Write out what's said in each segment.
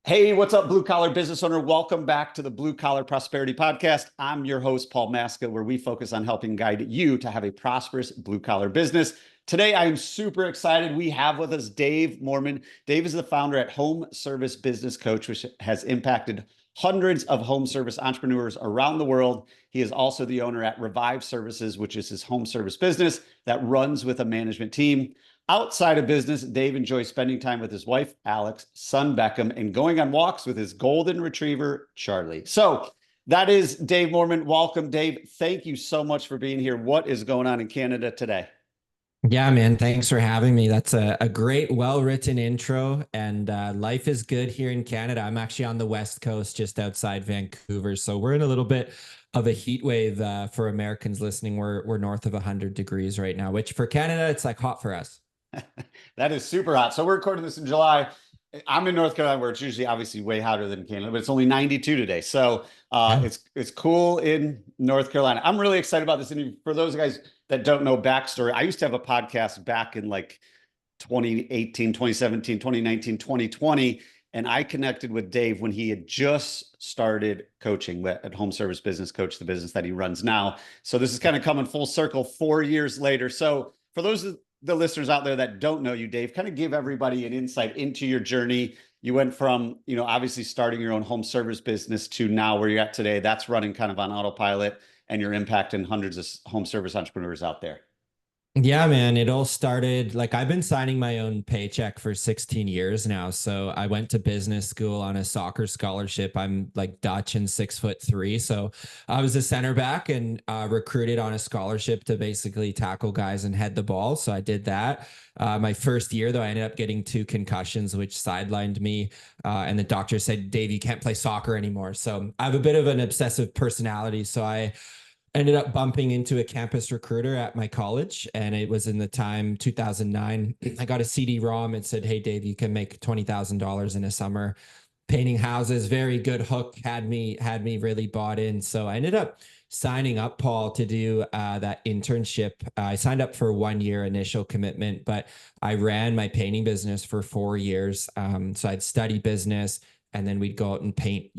Hey, what's up, blue collar business owner? Welcome back to the Blue Collar Prosperity Podcast. I'm your host, Paul Maska, where we focus on helping guide you to have a prosperous blue collar business. Today, I am super excited. We have with us Dave Moerman. Dave is the founder at Home Service Business Coach, which has impacted hundreds of home service entrepreneurs around the world. He is also the owner at Revive Services, which is his home service business that runs with a management team. Outside of business, Dave enjoys spending time with his wife, Alex, son, Beckham, and going on walks with his golden retriever, Charlie. So that is Dave Moerman. Welcome, Dave. Thank you so much for being here. What is going on in Canada today? Yeah, man. Thanks for having me. That's a great, well-written intro. And life is good here in Canada. I'm actually on the West Coast, just outside Vancouver. So we're in a little bit of a heat wave for Americans listening. We're north of 100 degrees right now, which for Canada, it's like hot for us. That is super hot. So we're recording this in July. I'm in North Carolina, where it's usually obviously way hotter than Canada, but it's only 92 today. So Yeah. it's cool in North Carolina. I'm really excited about this interview. For those guys that don't know backstory, I used to have a podcast back in like 2018, 2017, 2019, 2020. And I connected with Dave when he had just started coaching at Home Service Business Coach, the business that he runs now. So this is kind of coming full circle 4 years later. So for those of the listeners out there that don't know you, Dave, kind of give everybody an insight into your journey. You went from, obviously starting your own home service business to now where you're at today. That's running kind of on autopilot, and you're impacting hundreds of home service entrepreneurs out there. Yeah, man. It all started like I've been signing my own paycheck for 16 years now. So I went to business school on a soccer scholarship. I'm like Dutch and 6'3". So I was a center back and recruited on a scholarship to basically tackle guys and head the ball. So I did that. My first year, though, I ended up getting 2 concussions, which sidelined me. And the doctor said, Dave, you can't play soccer anymore. So I have a bit of an obsessive personality. So I ended up bumping into a campus recruiter at my college, and it was in the time 2009. I got a CD-ROM. It said, hey, Dave, you can make $20,000 in a summer painting houses. Very good hook. Had me really bought in. So I ended up signing up, Paul, to do that internship. I signed up for 1 year initial commitment, but I ran my painting business for 4 years. So I'd study business, and then we'd go out and paint,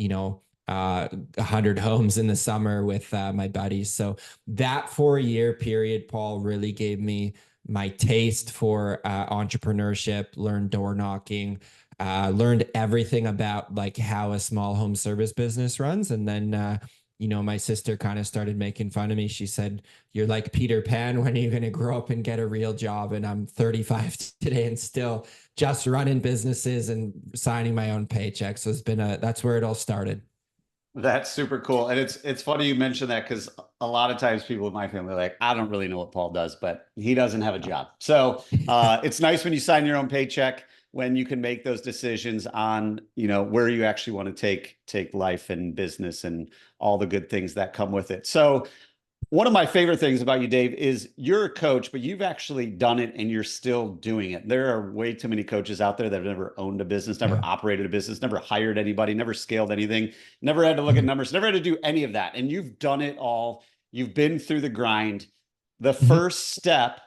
100 homes in the summer with my buddies. So that 4 year period, Paul, really gave me my taste for entrepreneurship, learned door knocking, learned everything about like how a small home service business runs. And then, my sister kind of started making fun of me. She said, you're like Peter Pan. When are you going to grow up and get a real job? And I'm 35 today and still just running businesses and signing my own paychecks. So that's where it all started. That's super cool. And it's funny you mentioned that, because a lot of times people in my family are like, I don't really know what Paul does, but he doesn't have a job. So it's nice when you sign your own paycheck, when you can make those decisions on, where you actually want to take life and business and all the good things that come with it. So one of my favorite things about you, Dave, is you're a coach, but you've actually done it and you're still doing it. There are way too many coaches out there that have never owned a business, never Yeah. operated a business, never hired anybody, never scaled anything, never had to look at numbers, never had to do any of that. And you've done it all. You've been through the grind. The Mhm. first step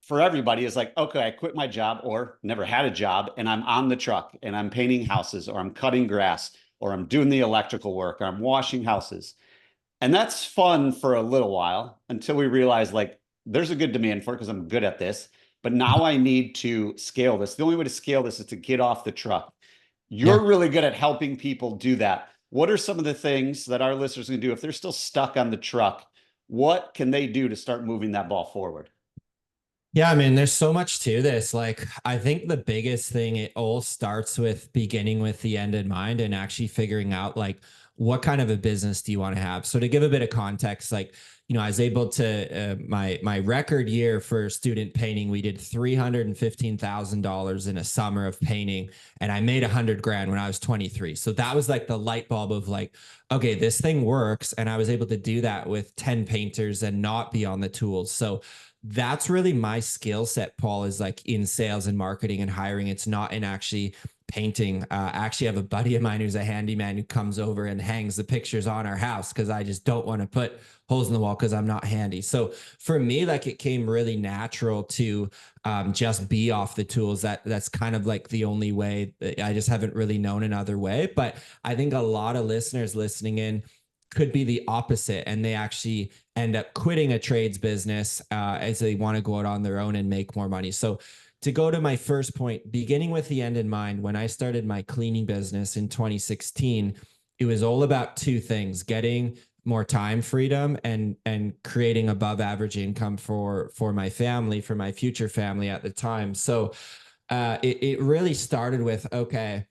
for everybody is like, okay, I quit my job or never had a job, and I'm on the truck and I'm painting houses, or I'm cutting grass, or I'm doing the electrical work, or I'm washing houses. And that's fun for a little while until we realize like there's a good demand for it because I'm good at this. But now I need to scale this. The only way to scale this is to get off the truck. You're Yeah. really good at helping people do that. What are some of the things that our listeners can do if they're still stuck on the truck? What can they do to start moving that ball forward? Yeah, I mean, there's so much to this. Like, I think the biggest thing, it all starts with beginning with the end in mind and actually figuring out like what kind of a business do you want to have. So to give a bit of context, like, I was able to my record year for student painting, we did $315,000 in a summer of painting, and I made 100 grand when I was 23. So that was like the light bulb of like, okay, this thing works, and I was able to do that with 10 painters and not be on the tools. So that's really my skill set, Paul, is like in sales and marketing and hiring. It's not in actually painting. I actually have a buddy of mine who's a handyman who comes over and hangs the pictures on our house because I just don't want to put holes in the wall because I'm not handy. So for me, like it came really natural to just be off the tools. That's kind of like the only way. I just haven't really known another way. But I think a lot of listeners listening in could be the opposite, and they actually end up quitting a trades business as they want to go out on their own and make more money. So to go to my first point, beginning with the end in mind, when I started my cleaning business in 2016, it was all about two things: getting more time freedom and creating above average income for my family, for my future family at the time. So it really started with, okay,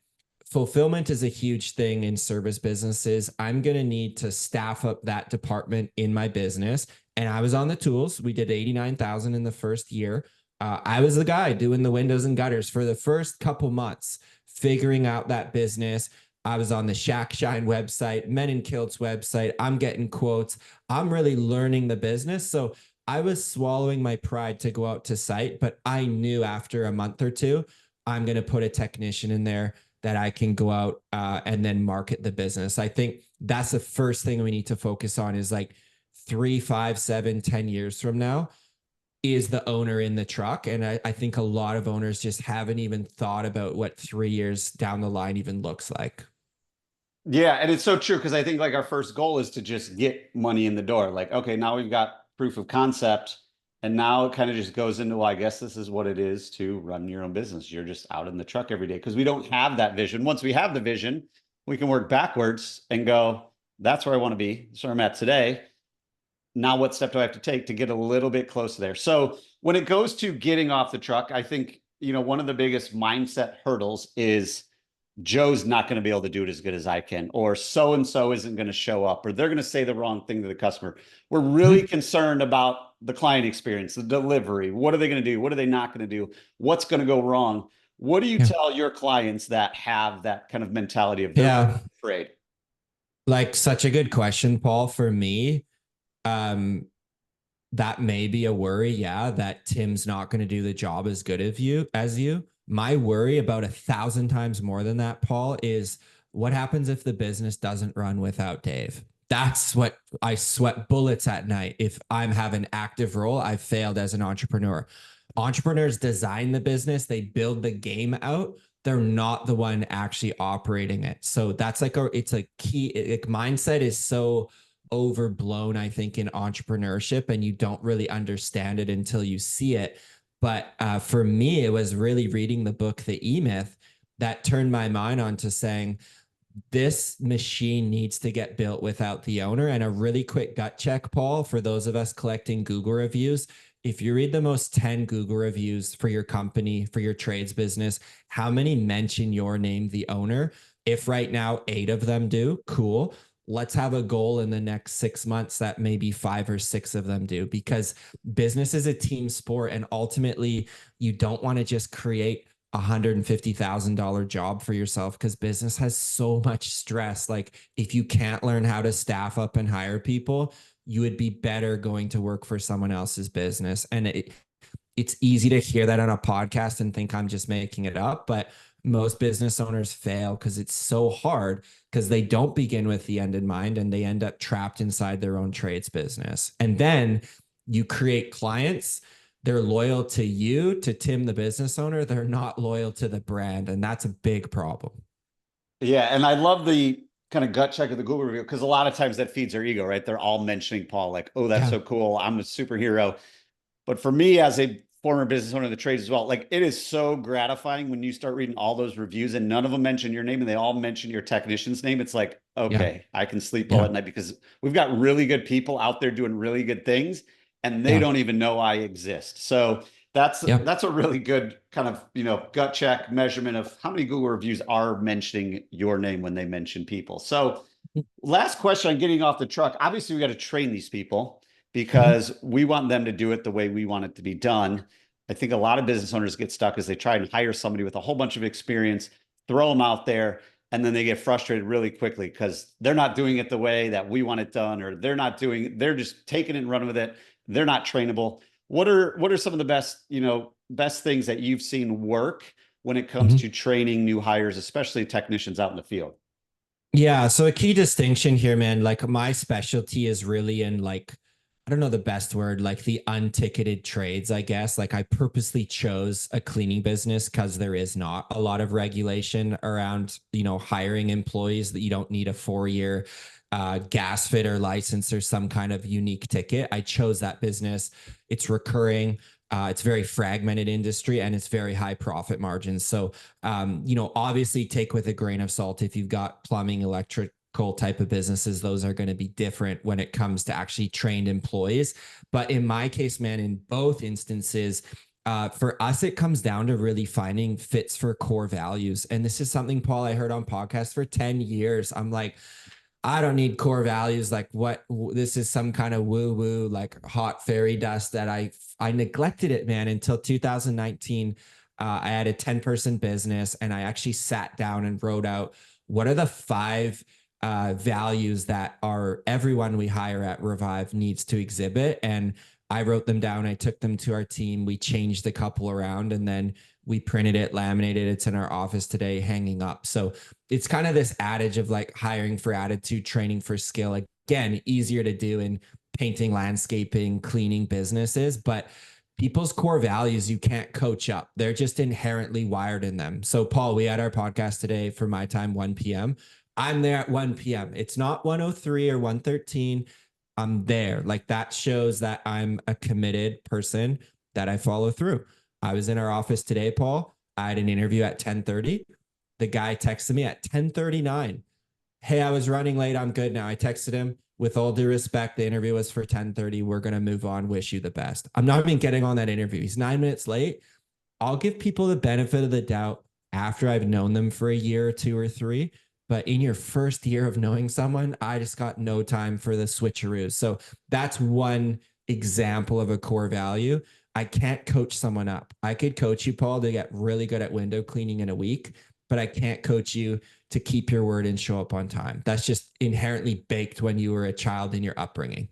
fulfillment is a huge thing in service businesses. I'm going to need to staff up that department in my business. And I was on the tools. We did 89,000 in the first year. I was the guy doing the windows and gutters for the first couple months, figuring out that business. I was on the Shack Shine website, Men in Kilts website. I'm getting quotes. I'm really learning the business. So I was swallowing my pride to go out to site, but I knew after a month or two, I'm going to put a technician in there that I can go out and then market the business. I think that's the first thing we need to focus on is like 3, 5, 7, 10 years from now, is the owner in the truck. And I think a lot of owners just haven't even thought about what 3 years down the line even looks like. Yeah, and it's so true because I think like our first goal is to just get money in the door. Like, okay, now we've got proof of concept, and now it kind of just goes into, well, I guess this is what it is to run your own business. You're just out in the truck every day because we don't have that vision. Once we have the vision, we can work backwards and go, that's where I want to be. That's where I'm at today. Now, what step do I have to take to get a little bit closer there? So when it goes to getting off the truck, I think, one of the biggest mindset hurdles is Joe's not going to be able to do it as good as I can, or so-and-so isn't going to show up, or they're going to say the wrong thing to the customer. We're really concerned about the client experience, the delivery. What are they going to do? What are they not going to do? What's going to go wrong? What do you tell your clients that have that kind of mentality of they're afraid? Like such a good question, Paul. For me, um, that may be a worry. Yeah, that Tim's not going to do the job as good as you. My worry about 1,000 times more than that, Paul, is what happens if the business doesn't run without Dave? That's what I sweat bullets at night. If I'm having an active role, I've failed as an entrepreneur. Entrepreneurs design the business, they build the game out. They're not the one actually operating it. So that's like it's a key. Like mindset is so overblown, I think, in entrepreneurship, and you don't really understand it until you see it. But for me, it was really reading the book, The E-Myth, that turned my mind on to saying, this machine needs to get built without the owner. And a really quick gut check, Paul, for those of us collecting Google reviews, if you read the most 10 Google reviews for your company, for your trades business, how many mention your name, the owner? If right now 8 of them do, cool. Let's have a goal in the next 6 months that maybe 5 or 6 of them do, because business is a team sport. And ultimately, you don't want to just create $150,000 job for yourself, because business has so much stress. Like if you can't learn how to staff up and hire people, you would be better going to work for someone else's business. And it's easy to hear that on a podcast and think I'm just making it up, but most business owners fail because it's so hard, because they don't begin with the end in mind and they end up trapped inside their own trades business. And then you create clients. They're loyal to you, to Tim, the business owner. They're not loyal to the brand. And that's a big problem. Yeah. And I love the kind of gut check of the Google review, because a lot of times that feeds their ego, right? They're all mentioning Paul, like, oh, that's so cool. I'm a superhero. But for me, as a former business owner of the trades as well, like it is so gratifying when you start reading all those reviews and none of them mention your name and they all mention your technician's name. It's like, okay, I can sleep well at night, because we've got really good people out there doing really good things and they don't even know I exist. So that's a really good kind of, gut check measurement of how many Google reviews are mentioning your name when they mention people. So last question on getting off the truck. Obviously, we got to train these people, because we want them to do it the way we want it to be done. I think a lot of business owners get stuck as they try and hire somebody with a whole bunch of experience, throw them out there, and then they get frustrated really quickly because they're not doing it the way that we want it done, or they're just taking it and running with it. They're not trainable. What are some of the best things that you've seen work when it comes to training new hires, especially technicians out in the field? Yeah, so a key distinction here, man, like my specialty is really in like, I don't know the best word, like the unticketed trades, I guess. Like I purposely chose a cleaning business because there is not a lot of regulation around, hiring employees, that you don't need a 4-year gas fitter license or some kind of unique ticket. I chose that business. It's recurring. It's very fragmented industry and it's very high profit margins. So, obviously take with a grain of salt. If you've got plumbing, electrical type of businesses, those are going to be different when it comes to actually trained employees. But in my case, man, in both instances, for us, it comes down to really finding fits for core values. And this is something, Paul, I heard on podcasts for 10 years. I'm like, I don't need core values. Like what, this is some kind of woo woo, like hot fairy dust that I neglected it, man, until 2019. I had a 10-person business and I actually sat down and wrote out what are the 5 values that everyone we hire at Revive needs to exhibit. And I wrote them down. I took them to our team. We changed a couple around and then we printed it, laminated. It's in our office today, hanging up. So it's kind of this adage of like hiring for attitude, training for skill. Again, easier to do in painting, landscaping, cleaning businesses, but people's core values, you can't coach up. They're just inherently wired in them. So Paul, we had our podcast today for my time, 1 p.m. I'm there at 1 p.m. It's not 1:03 or 1:13. I'm there. Like that shows that I'm a committed person, that I follow through. I was in our office today, Paul. I had an interview at 10:30. The guy texted me at 10:39. Hey, I was running late. I'm good now. I texted him, with all due respect, the interview was for 10:30. We're going to move on. Wish you the best. I'm not even getting on that interview. He's 9 minutes late. I'll give people the benefit of the doubt after I've known them for a year or 2 or 3. But in your first year of knowing someone, I just got no time for the switcheroos. So that's one example of a core value. I can't coach someone up. I could coach you, Paul, to get really good at window cleaning in a week, but I can't coach you to keep your word and show up on time. That's just inherently baked when you were a child in your upbringing.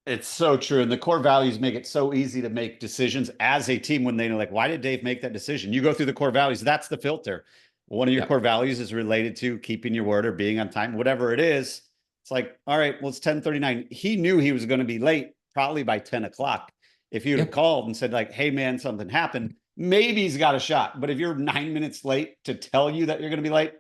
It's so true. And the core values make it so easy to make decisions as a team when they know, like, why did Dave make that decision? You go through the core values. That's the filter. One of your core values is related to keeping your word or being on time, whatever it is. It's like, all right, well, it's 10:39. He knew he was going to be late probably by 10 o'clock. If you'd have called and said like, hey man, something happened, maybe he's got a shot. But if you're 9 minutes late to tell you that you're going to be late,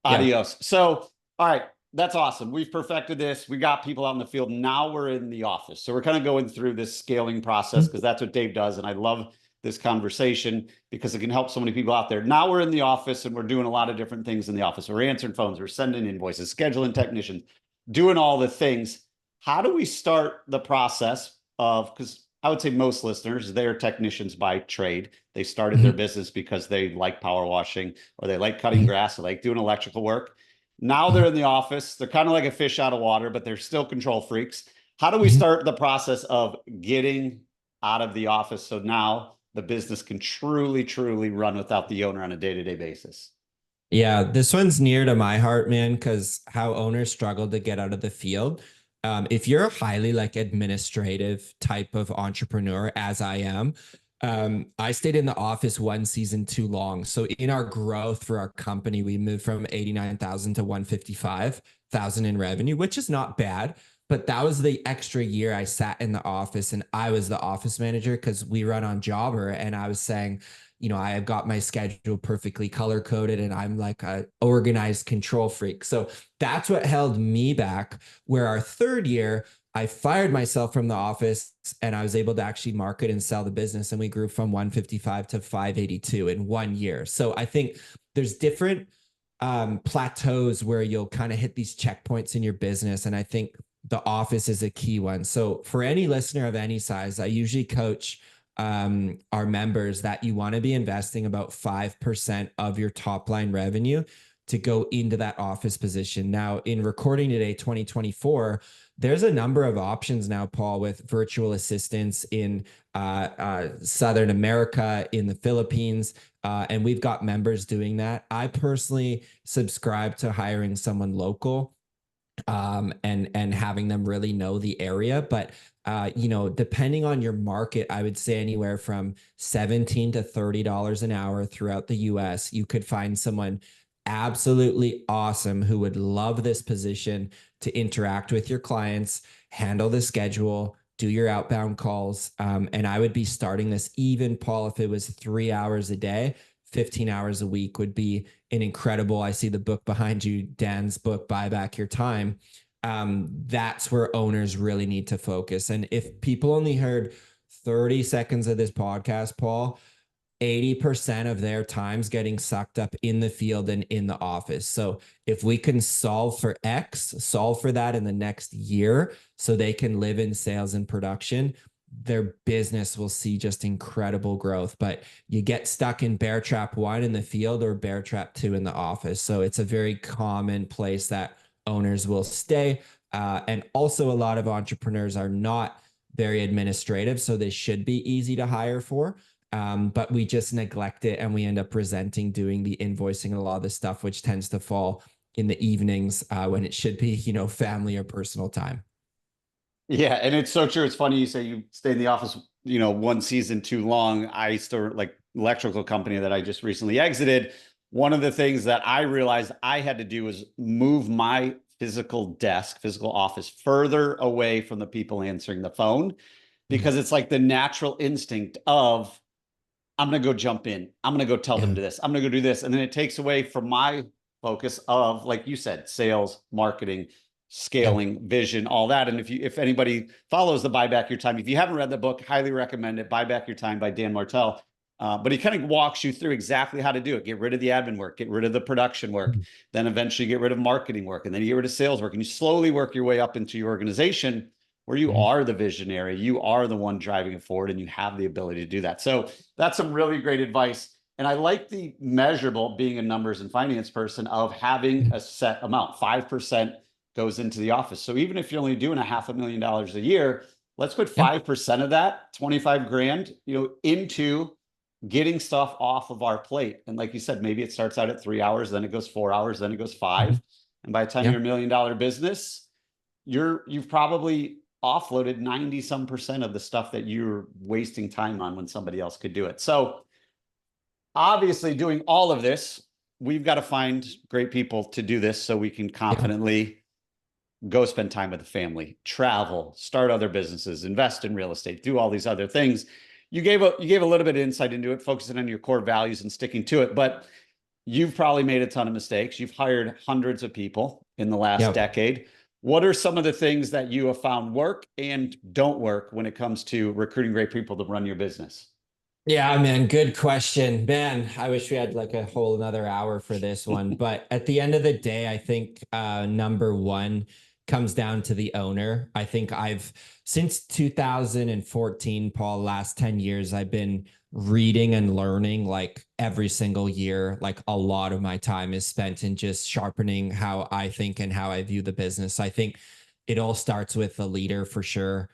adios. So, all right, that's awesome. We've perfected this. We got people out in the field. Now we're in the office. So we're kind of going through this scaling process because that's what Dave does. And I love this conversation because it can help so many people out there. Now we're in the office and we're doing a lot of different things in the office. We're answering phones, we're sending invoices, scheduling technicians, doing all the things. How do we start the process of, because I would say most listeners, they're technicians by trade. They started their business because they like power washing or they like cutting grass, or like doing electrical work. Now they're in the office. They're kind of like a fish out of water, but they're still control freaks. How do we start the process of getting out of the office so now the business can truly, truly run without the owner on a day-to-day basis? Yeah, this one's near to my heart, man, because how owners struggle to get out of the field. If you're a highly like administrative type of entrepreneur, as I am, I stayed in the office one season too long. So in our growth for our company, we moved from 89,000 to 155,000 in revenue, which is not bad. But that was the extra year I sat in the office and I was the office manager because we run on Jobber. And I was saying, I have got my schedule perfectly color coded and I'm like a organized control freak. So that's what held me back. Where our 3rd year, I fired myself from the office and I was able to actually market and sell the business. And we grew from 155 to 582 in 1 year. So I think there's different plateaus where you'll kind of hit these checkpoints in your business. And I think the office is a key one. So for any listener of any size, I usually coach our members that you want to be investing about 5% of your top line revenue to go into that office position. Now, in recording today, 2024, there's a number of options now, Paul, with virtual assistants in Southern America, in the Philippines, and we've got members doing that. I personally subscribe to hiring someone local. and having them really know the area. But you know, depending on your market, I would say anywhere from $17 to $30 an hour throughout the US. You could find someone absolutely awesome who would love this position to interact with your clients, handle the schedule, do your outbound calls. And I would be starting this, even Paul, if it was 3 hours a day, 15 hours a week would be an incredible. I see the book behind you, Dan's book, Buy Back Your Time. That's where owners really need to focus. And if people only heard 30 seconds of this podcast, Paul, 80% of their time's getting sucked up in the field and in the office. So if we can solve for X, solve for that in the next year so they can live in sales and production, their business will see just incredible growth. But you get stuck in bear trap 1 in the field or bear trap 2 in the office. So it's a very common place that owners will stay. And also a lot of entrepreneurs are not very administrative, so they should be easy to hire for. But we just neglect it and we end up resenting doing the invoicing and a lot of the stuff, which tends to fall in the evenings when it should be, you know, family or personal time. Yeah, and it's so true. It's funny you say you stay in the office, you know, one season too long. I still like electrical company that I just recently exited. One of the things that I realized I had to do was move my physical desk, physical office further away from the people answering the phone, because it's like the natural instinct of I'm going to go jump in. I'm going to go tell them to this. I'm going to go do this. And then it takes away from my focus of, like you said, sales, marketing, scaling, vision, all that. And if anybody follows the Buy Back Your Time, if you haven't read the book, highly recommend it. Buy Back Your Time by Dan Martell. But he kind of walks you through exactly how to do it. Get rid of the admin work, get rid of the production work, then eventually get rid of marketing work, and then you get rid of sales work. And you slowly work your way up into your organization where you are the visionary, you are the one driving it forward, and you have the ability to do that. So that's some really great advice. And I like the measurable, being a numbers and finance person, of having a set amount. 5% goes into the office. So even if you're only doing $500,000 a year, let's put 5% of that, 25 grand, you know, into getting stuff off of our plate. And like you said, maybe it starts out at 3 hours, then it goes 4 hours, then it goes 5. And by the time you're $1 million business, you've probably offloaded 90 some percent of the stuff that you're wasting time on when somebody else could do it. So obviously, doing all of this, we've got to find great people to do this so we can confidently go spend time with the family, travel, start other businesses, invest in real estate, do all these other things. You gave a little bit of insight into it, focusing on your core values and sticking to it, but you've probably made a ton of mistakes. You've hired hundreds of people in the last decade. What are some of the things that you have found work and don't work when it comes to recruiting great people to run your business? Yeah, man, good question. Man, I wish we had like a whole another hour for this one. But at the end of the day, I think number one comes down to the owner. I think since 2014, Paul, last 10 years, I've been reading and learning like every single year. Like a lot of my time is spent in just sharpening how I think and how I view the business. I think it all starts with the leader for sure.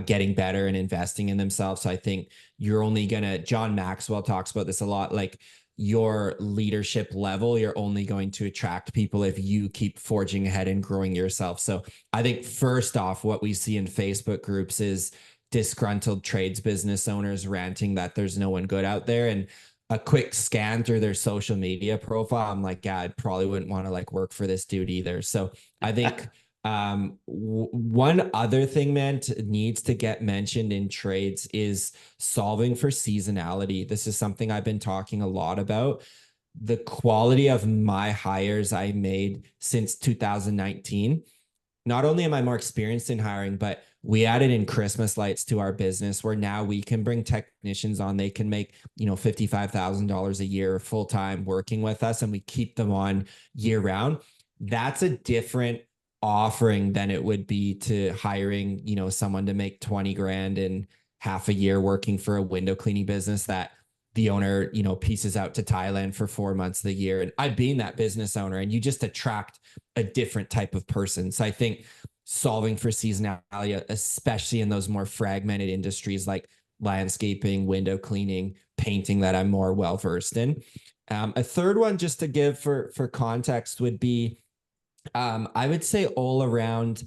Getting better and investing in themselves. So I think you're only John Maxwell talks about this a lot, like your leadership level, you're only going to attract people if you keep forging ahead and growing yourself. So I think first off, what we see in Facebook groups is disgruntled trades business owners ranting that there's no one good out there. And a quick scan through their social media profile, I'm like, yeah, I probably wouldn't want to like work for this dude either. So I think one other thing, man, needs to get mentioned in trades is solving for seasonality. This is something I've been talking a lot about. The quality of my hires I made since 2019. Not only am I more experienced in hiring, but we added in Christmas lights to our business where now we can bring technicians on. They can make, you know, $55,000 a year full-time working with us, and we keep them on year round. That's a different offering than it would be to hiring, you know, someone to make 20 grand in half a year working for a window cleaning business that the owner, you know, pieces out to Thailand for 4 months of the year. And I've been that business owner, and you just attract a different type of person. So I think solving for seasonality, especially in those more fragmented industries like landscaping, window cleaning, painting, that I'm more well-versed in. A third one, just to give for context, would be I would say all around,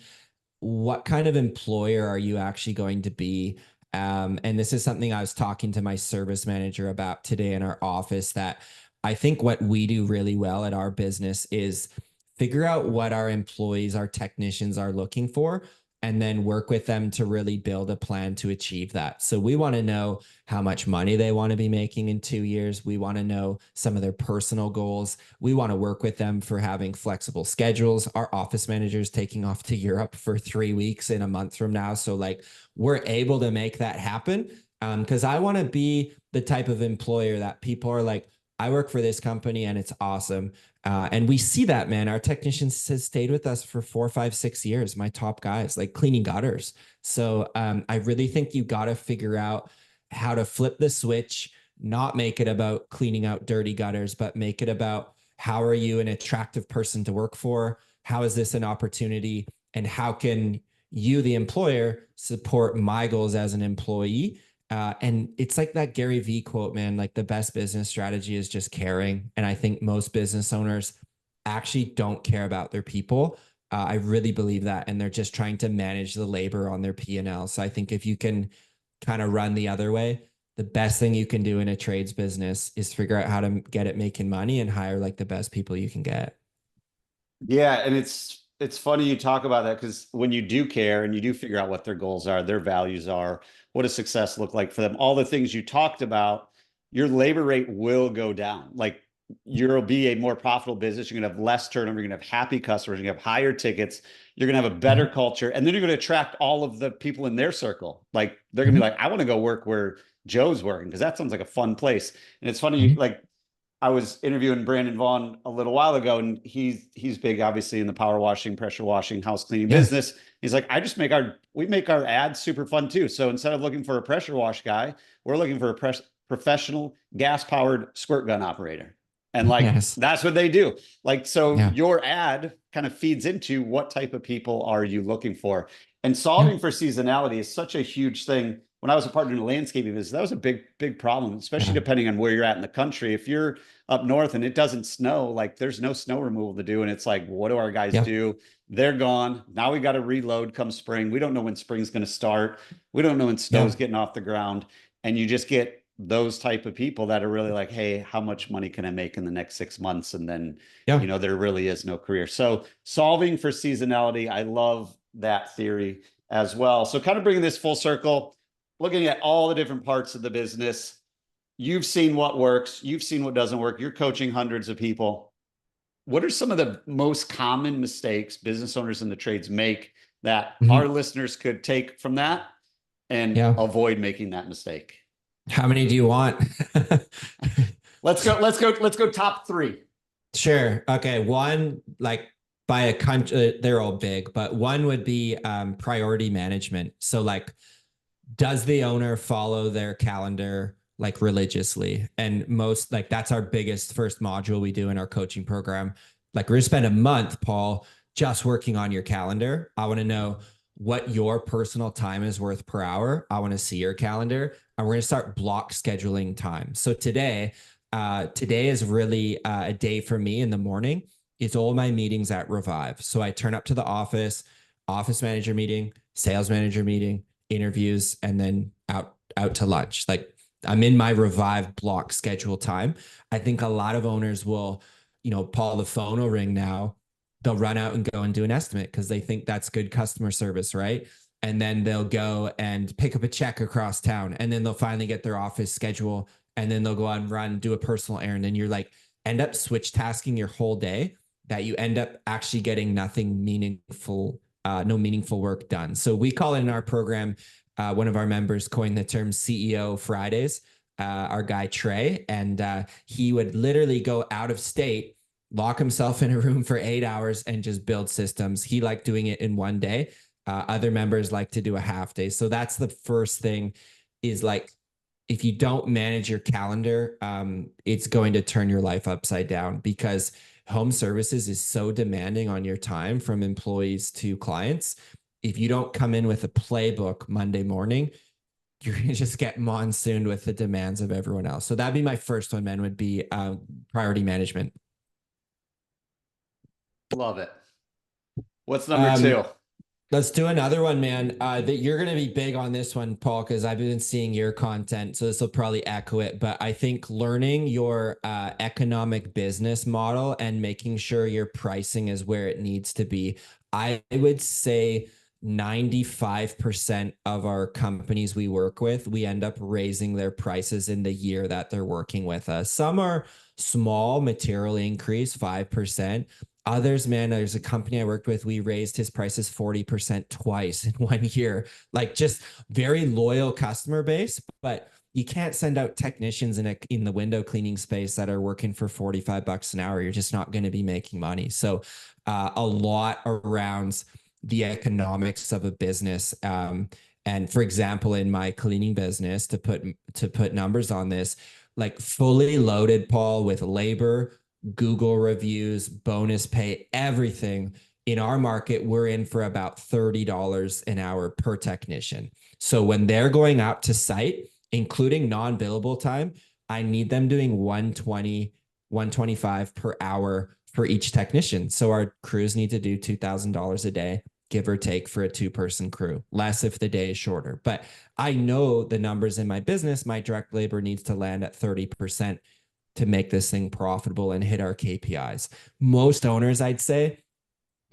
what kind of employer are you actually going to be? And this is something I was talking to my service manager about today in our office, that I think what we do really well at our business is figure out what our employees, our technicians are looking for, and then work with them to really build a plan to achieve that. So we want to know how much money they want to be making in 2 years. We want to know some of their personal goals. We want to work with them for having flexible schedules. Our office manager is taking off to Europe for 3 weeks in a month from now. So like we're able to make that happen. Because I want to be the type of employer that people are like, I work for this company and it's awesome. And we see that, man. Our technicians has stayed with us for 4, 5, 6 years. My top guys, like cleaning gutters. So I really think you got to figure out how to flip the switch, not make it about cleaning out dirty gutters, but make it about how are you an attractive person to work for? How is this an opportunity? And how can you, the employer, support my goals as an employee? And it's like that Gary V quote, man, like the best business strategy is just caring. And I think most business owners actually don't care about their people. I really believe that. And they're just trying to manage the labor on their P&L. So I think if you can kind of run the other way, the best thing you can do in a trades business is figure out how to get it making money and hire like the best people you can get. Yeah, and it's funny you talk about that because when you do care and you do figure out what their goals are, their values are, what does success look like for them, all the things you talked about, your labor rate will go down. Like you'll be a more profitable business. You're gonna have less turnover. You're gonna have happy customers. You're gonna have higher tickets. You're gonna have a better Mhm. culture, and then you're gonna attract all of the people in their circle. Like they're gonna be Mhm. like, I want to go work where Joe's working because that sounds like a fun place. And it's funny, Mhm. like I was interviewing Brandon Vaughn a little while ago, and he's big, obviously, in the power washing, pressure washing, house cleaning Yeah. business. He's like, we make our ads super fun too. So instead of looking for a pressure wash guy, we're looking for a professional gas powered squirt gun operator, and like Yes. that's what they do. Like so, Yeah. your ad kind of feeds into what type of people are you looking for, and Yeah. solving for seasonality is such a huge thing. When I was a partner in a landscaping business, that was a big problem, especially Yeah. depending on where you're at in the country. If you're up north and it doesn't snow, like there's no snow removal to do. And it's like, what do our guys Yeah. do? They're gone. Now we got to reload come spring. We don't know when spring's going to start. We don't know when snow's Yeah. getting off the ground. And you just get those type of people that are really like, hey, how much money can I make in the next 6 months? And then, Yeah. there really is no career. So solving for seasonality, I love that theory as well. So kind of bringing this full circle, looking at all the different parts of the business. You've seen what works, you've seen what doesn't work. You're coaching hundreds of people. What are some of the most common mistakes business owners in the trades make that our Mhm. listeners could take from that and Yeah. avoid making that mistake? How many do you want? Let's go top three. Sure. Okay. One, like by a country, they're all big, but one would be priority management. So, like, does the owner follow their calendar like religiously? And most, like, that's our biggest first module we do in our coaching program. Like, we're gonna spend a month, Paul, just working on your calendar. I want to know what your personal time is worth per hour. I want to see your calendar, and we're gonna start block scheduling time. So today is really a day for me in the morning. It's all my meetings at Revive. So I turn up to the office manager meeting, sales manager meeting, interviews, and then out to lunch. Like I'm in my Revive block schedule time. I think a lot of owners will, Paul, the phone will ring now. They'll run out and go and do an estimate because they think that's good customer service, right? And then they'll go and pick up a check across town, and then they'll finally get their office schedule, and then they'll go out and run, do a personal errand. And you're like, end up switch tasking your whole day, that you end up actually getting nothing meaningful, no meaningful work done. So we call it in our program, one of our members coined the term CEO Fridays, our guy Trey, and he would literally go out of state, lock himself in a room for 8 hours and just build systems. He liked doing it in one day. Other members like to do a half day. So that's the first thing, is like, if you don't manage your calendar, it's going to turn your life upside down, because home services is so demanding on your time, from employees to clients. If you don't come in with a playbook Monday morning, you're going to just get monsooned with the demands of everyone else. So that'd be my first one, man, would be priority management. Love it. What's number two? Let's do another one, man. That you're going to be big on this one, Paul, because I've been seeing your content. So this will probably echo it. But I think learning your economic business model and making sure your pricing is where it needs to be. I would say 95% of our companies we work with, we end up raising their prices in the year that they're working with us. Some are small material increase, 5%. Others, man, there's a company I worked with, we raised his prices 40% twice in 1 year. Like, just very loyal customer base, but you can't send out technicians in the window cleaning space that are working for $45 an hour. You're just not going to be making money. So a lot around the economics of a business. And for example, in my cleaning business, to put numbers on this, like fully loaded, Paul, with labor, Google reviews, bonus pay, everything in our market, we're in for about $30 an hour per technician. So when they're going out to site, including non-billable time, I need them doing 120, 125 per hour for each technician. So our crews need to do $2,000 a day, give or take, for a 2-person crew, less if the day is shorter. But I know the numbers in my business, my direct labor needs to land at 30% to make this thing profitable and hit our KPIs. Most owners, I'd say,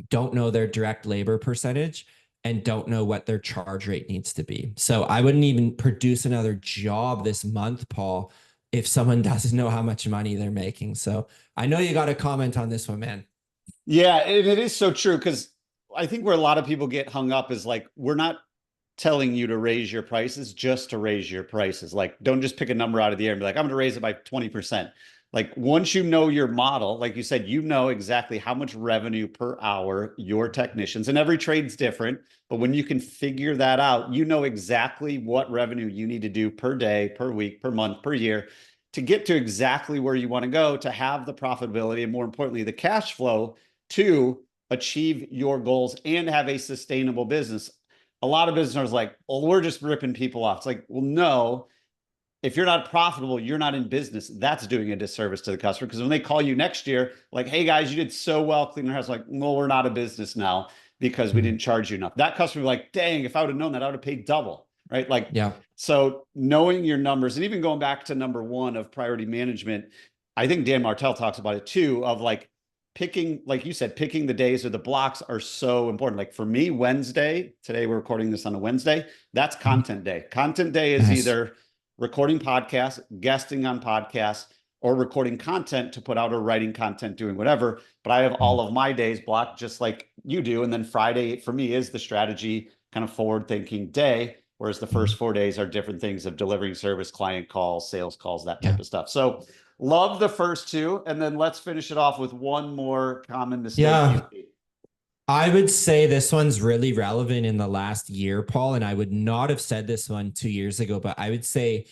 don't know their direct labor percentage and don't know what their charge rate needs to be. So I wouldn't even produce another job this month, Paul, if someone doesn't know how much money they're making. So I know you got a comment on this one, man. Yeah, it is so true, because I think where a lot of people get hung up is like, we're not telling you to raise your prices just to raise your prices. Like, don't just pick a number out of the air and be like, I'm going to raise it by 20%. Like, once you know your model, like you said, you know exactly how much revenue per hour your technicians, and every trade's different, but when you can figure that out, you know exactly what revenue you need to do per day, per week, per month, per year to get to exactly where you want to go, to have the profitability and, more importantly, the cash flow to achieve your goals and have a sustainable business. A lot of business owners are like, well, we're just ripping people off. It's like, well, no, if you're not profitable, you're not in business. That's doing a disservice to the customer, because when they call you next year, like, hey guys, you did so well cleaning our house, like, well, we're not a business now because we didn't charge you enough. That customer would be like, dang, if I would have known that, I would have paid double, right? Like, Yeah. So knowing your numbers, and even going back to number one of priority management, I think Dan Martell talks about it too, of like, picking, like you said, picking the days or the blocks are so important. Like for me, Wednesday, today we're recording this on a Wednesday, that's content day. Content day is either recording podcasts, guesting on podcasts, or recording content to put out, or writing content, doing whatever. But I have all of my days blocked just like you do. And then Friday for me is the strategy kind of forward thinking day, whereas the first 4 days are different things of delivering service, client calls, sales calls, that type of stuff. So love the first two. And then let's finish it off with one more common mistake you see. I would say this one's really relevant in the last year, Paul, and I would not have said this one 2 years ago, but I would say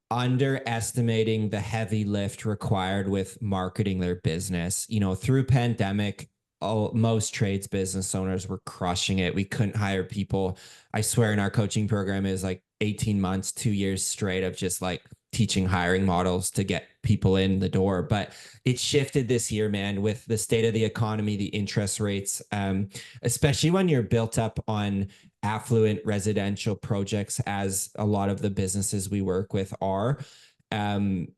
underestimating the heavy lift required with marketing their business. You know, through pandemic, most trades business owners were crushing it. We couldn't hire people. I swear in our coaching program is like 18 months, 2 years straight of just like teaching hiring models to get people in the door. But it shifted this year, man, with the state of the economy, the interest rates, especially when you're built up on affluent residential projects, as a lot of the businesses we work with are. And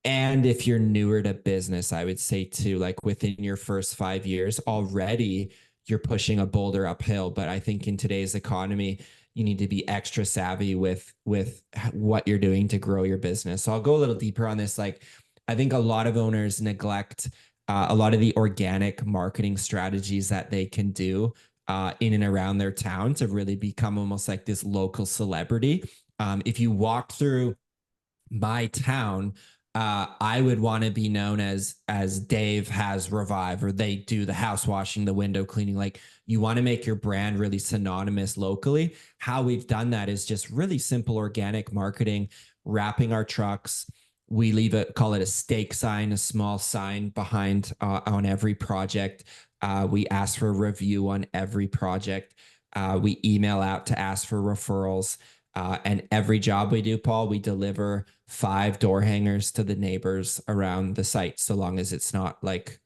if you're newer to business, I would say too, like within your first 5 years, already you're pushing a boulder uphill. But I think in today's economy, you need to be extra savvy with what you're doing to grow your business. So I'll go a little deeper on this. Like, I think a lot of owners neglect a lot of the organic marketing strategies that they can do in and around their town to really become almost like this local celebrity. If you walk through my town, I would want to be known as Dave has Revive, or they do the house washing, the window cleaning. Like, you want to make your brand really synonymous locally. How we've done that is just really simple organic marketing, wrapping our trucks. We leave it, call it a stake sign, a small sign behind on every project. We ask for a review on every project. We email out to ask for referrals. And every job we do, Paul, we deliver 5 door hangers to the neighbors around the site, so long as it's not like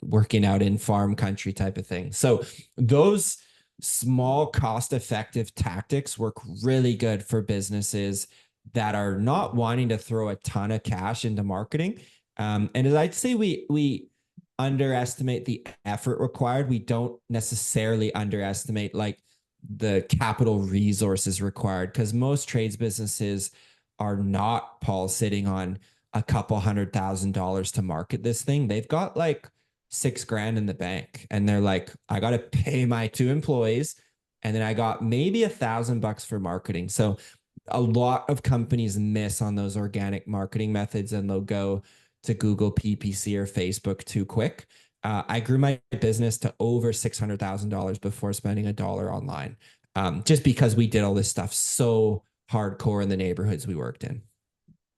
working out in farm country type of thing. So those small cost-effective tactics work really good for businesses that are not wanting to throw a ton of cash into marketing. And as I'd say, we underestimate the effort required. We don't necessarily underestimate like the capital resources required, because most trades businesses are not, Paul, sitting on a couple $100,000 to market this thing. They've got like $6,000 in the bank, and they're like, I got to pay my 2 employees, and then I got maybe $1,000 for marketing. So a lot of companies miss on those organic marketing methods, and they'll go to Google PPC or Facebook too quick. I grew my business to over $600,000 before spending a dollar online, just because we did all this stuff so hardcore in the neighborhoods we worked in.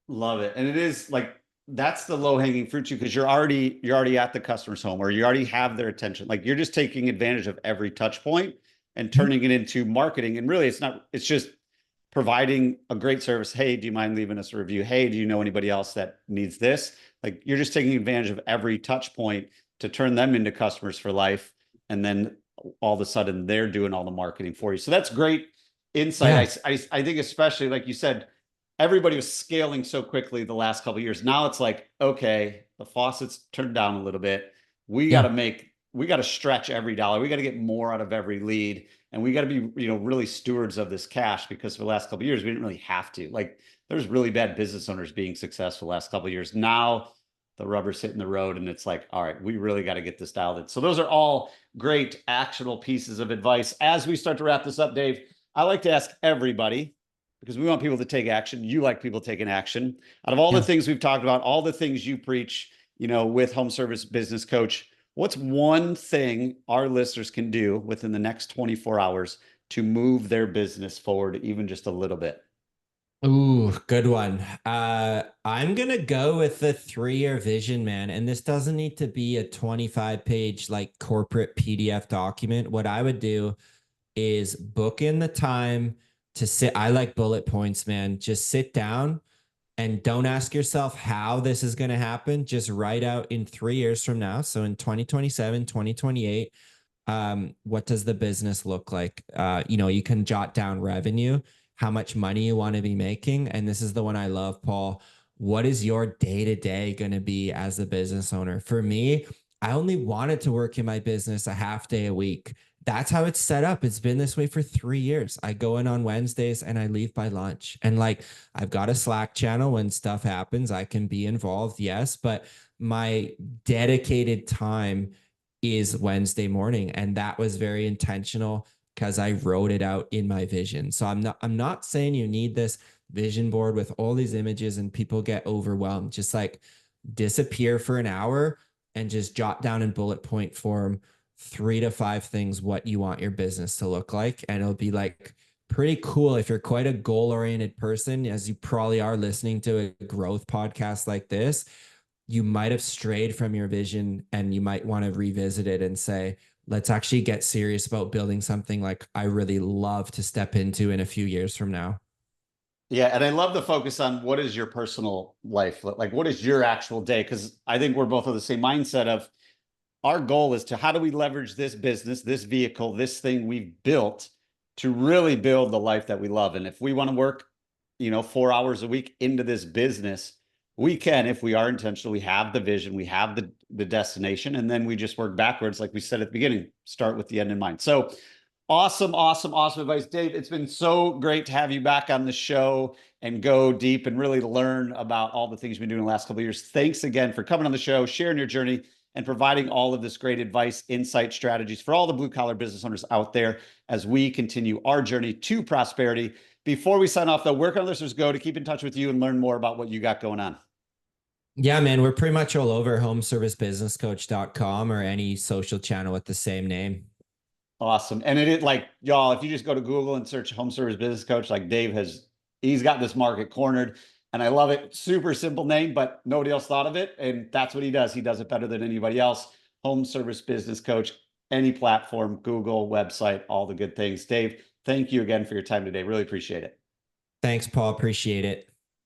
Love it. And it is like, that's the low hanging fruit too, because you're already at the customer's home, or you already have their attention. Like, you're just taking advantage of every touch point and turning it into marketing. And really, it's just providing a great service. Hey, do you mind leaving us a review? Hey, do you know anybody else that needs this? Like, you're just taking advantage of every touch point to turn them into customers for life. And then all of a sudden they're doing all the marketing for you. So that's great insight. Yeah. I think, especially like you said, everybody was scaling so quickly the last couple of years. Now it's like, okay, the faucet's turned down a little bit. We got to stretch every dollar. We got to get more out of every lead. And we got to be, really stewards of this cash, because for the last couple of years, we didn't really have to. Like, there's really bad business owners being successful the last couple of years. Now the rubber's hitting the road, and it's like, all right, we really got to get this dialed in. So those are all great actionable pieces of advice. As we start to wrap this up, Dave, I like to ask everybody, because we want people to take action. You like people taking action. Out of all the things we've talked about, all the things you preach, with Home Service Business Coach, what's one thing our listeners can do within the next 24 hours to move their business forward even just a little bit? Ooh, good one. I'm gonna go with the 3-year vision, man. And this doesn't need to be a 25-page like corporate PDF document. What I would do is book in the time to sit. I like bullet points, man. Just sit down and don't ask yourself how this is going to happen. Just write out in 3 years from now. So in 2027, 2028, what does the business look like? You can jot down revenue, how much money you want to be making. And this is the one I love, Paul. What is your day-to-day going to be as a business owner? For me, I only wanted to work in my business a half day a week. That's how it's set up. It's been this way for 3 years. I go in on Wednesdays and I leave by lunch. And like, I've got a Slack channel. When stuff happens, I can be involved. Yes. But my dedicated time is Wednesday morning. And that was very intentional because I wrote it out in my vision. So I'm not saying you need this vision board with all these images and people get overwhelmed. Just like disappear for an hour and just jot down in bullet point form 3 to 5 things what you want your business to look like. And it'll be like pretty cool if you're quite a goal-oriented person, as you probably are listening to a growth podcast like this. You might have strayed from your vision and you might want to revisit it and say, let's actually get serious about building something like I really love to step into in a few years from now. Yeah. And I love the focus on what is your personal life? Like, what is your actual day? Because I think we're both of the same mindset of, our goal is to, how do we leverage this business, this vehicle, this thing we've built to really build the life that we love? And if we want to work, 4 hours a week into this business, we can. If we are intentional, we have the vision, we have the destination, and then we just work backwards. Like we said at the beginning, start with the end in mind. So awesome advice, Dave. It's been so great to have you back on the show and go deep and really learn about all the things you've been doing the last couple of years. Thanks again for coming on the show, sharing your journey, and providing all of this great advice, insight, strategies for all the blue collar business owners out there as we continue our journey to prosperity. Before we sign off, though, where can listeners go to keep in touch with you and learn more about what you got going on? Yeah, man, we're pretty much all over homeservicebusinesscoach.com or any social channel with the same name. Awesome. And it is like, y'all, if you just go to Google and search Home Service Business Coach, like Dave he's got this market cornered. And I love it. Super simple name, but nobody else thought of it. And that's what he does. He does it better than anybody else. Home Service Business Coach, any platform, Google, website, all the good things. Dave, thank you again for your time today. Really appreciate it. Thanks, Paul. Appreciate it.